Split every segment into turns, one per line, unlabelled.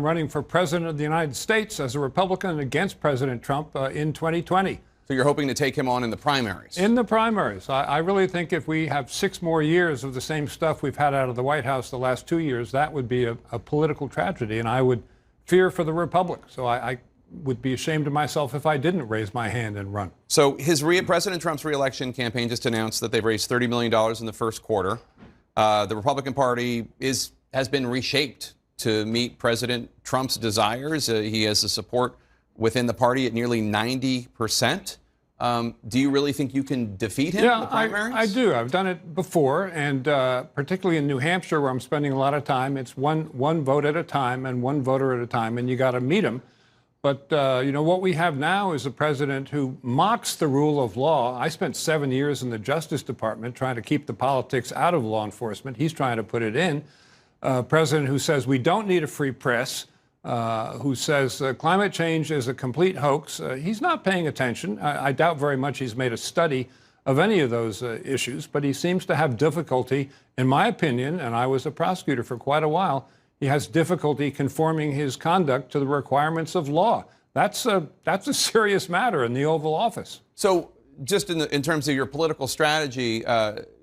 Running for president of the United States as a Republican against President Trump in 2020.
So you're hoping to take him on in the primaries?
In the primaries. I really think if we have 6 more years of the same stuff we've had out of the White House the last 2 years, that would be a political tragedy, and I would fear for the Republic. So I would be ashamed of myself if I didn't raise my hand and run.
So President Trump's reelection campaign just announced that they've raised $30 million in the first quarter. The Republican Party has been reshaped to meet President Trump's desires. He has the support within the party at nearly 90%. Do you really think you can defeat him in the primaries?
I do. I've done it before, and particularly in New Hampshire, where I'm spending a lot of time. It's one vote at a time and one voter at a time, and you got to meet him. But, you know, what we have now is a president who mocks the rule of law. I spent 7 years in the Justice Department trying to keep the politics out of law enforcement. He's trying to put it in. President who says we don't need a free press, who says climate change is a complete hoax. He's not paying attention. I doubt very much he's made a study of any of those issues, but he seems to have difficulty, in my opinion, and I was a prosecutor for quite a while, he has difficulty conforming his conduct to the requirements of law. That's a serious matter in the Oval Office.
So just in terms of your political strategy,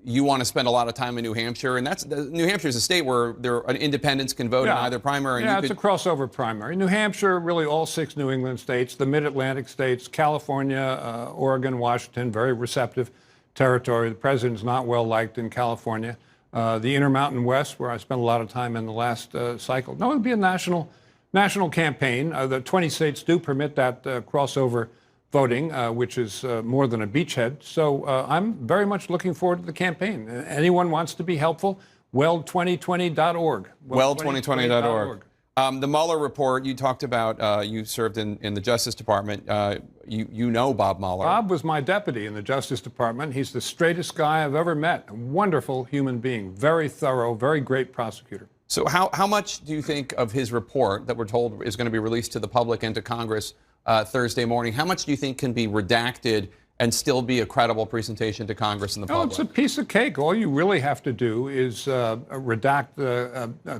you want to spend a lot of time in New Hampshire, and New Hampshire is a state where independents can vote in either primary.
Yeah, it's a crossover primary. New Hampshire, really all 6 New England states, the Mid-Atlantic states, California, Oregon, Washington, very receptive territory. The president's not well liked in California. The Intermountain West, where I spent a lot of time in the last cycle. No, it would be a national campaign. The 20 states do permit that crossover voting, which is more than a beachhead. So I'm very much looking forward to the campaign. Anyone wants to be helpful, Weld2020.org.
Weld2020.org. The Mueller report, you talked about, you served in the Justice Department. You know Bob Mueller.
Bob was my deputy in the Justice Department. He's the straightest guy I've ever met. A wonderful human being, very thorough, very great prosecutor.
So how much do you think of his report that we're told is going to be released to the public and to Congress Thursday morning, how much do you think can be redacted and still be a credible presentation to Congress and the public?
It's a piece of cake. All you really have to do is redact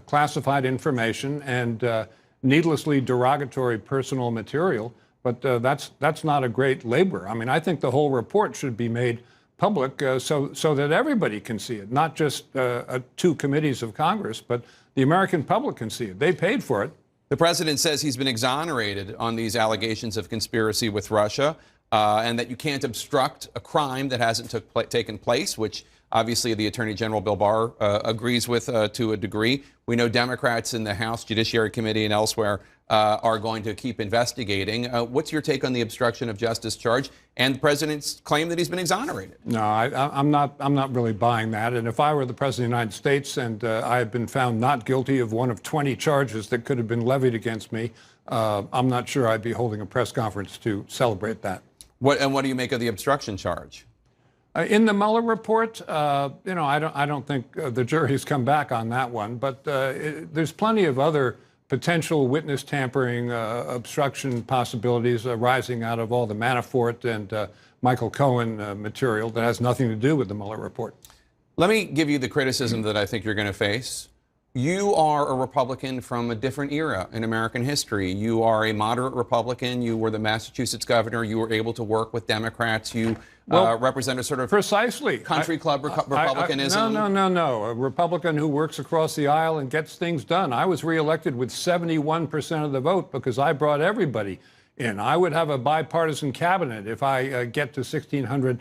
classified information and needlessly derogatory personal material. But that's not a great labor. I mean, I think the whole report should be made public so that everybody can see it, not just 2 committees of Congress, but the American public can see it. They paid for it.
The president says he's been exonerated on these allegations of conspiracy with Russia, and that you can't obstruct a crime that hasn't taken place, which obviously the Attorney General Bill Barr agrees with to a degree. We know Democrats in the House Judiciary Committee and elsewhere are going to keep investigating. What's your take on the obstruction of justice charge and the president's claim that he's been exonerated?
No, I'm not really buying that. And if I were the president of the United States and I had been found not guilty of one of 20 charges that could have been levied against me, I'm not sure I'd be holding a press conference to celebrate that.
What do you make of the obstruction charge?
In the Mueller report, you know, I don't think the jury's come back on that one. But there's plenty of other potential witness tampering, obstruction possibilities arising out of all the Manafort and Michael Cohen material that has nothing to do with the Mueller report.
Let me give you the criticism that I think you're going to face. You are a Republican from a different era in American history. You are a moderate Republican. You were the Massachusetts governor. You were able to work with Democrats. You represent a sort of
precisely
country club Republicanism.
No. A Republican who works across the aisle and gets things done. I was reelected with 71% of the vote because I brought everybody in. I would have a bipartisan cabinet if I get to 1600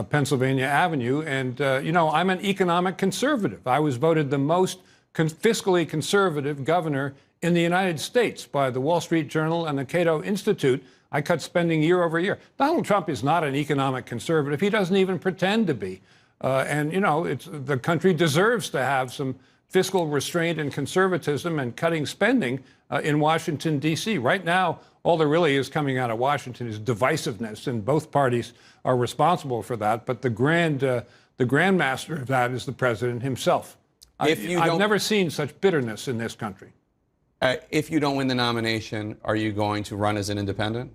Pennsylvania Avenue. And, you know, I'm an economic conservative. I was voted the most fiscally conservative governor in the United States by the Wall Street Journal and the Cato Institute. I cut spending year over year. Donald Trump is not an economic conservative. He doesn't even pretend to be. And, you know, the country deserves to have some fiscal restraint and conservatism and cutting spending in Washington, D.C. Right now, all there really is coming out of Washington is divisiveness, and both parties are responsible for that. But the grandmaster of that is the president himself. I've never seen such bitterness in this country.
If you don't win the nomination, are you going to run as an independent?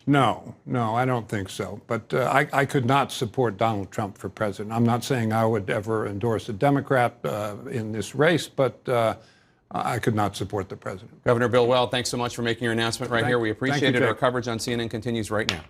No, I don't think so. But I could not support Donald Trump for president. I'm not saying I would ever endorse a Democrat in this race, but I could not support the president.
Governor Bill Weld, thanks so much for making your announcement right here. We appreciate
you,
it. Our
Jake.
coverage on CNN continues right now.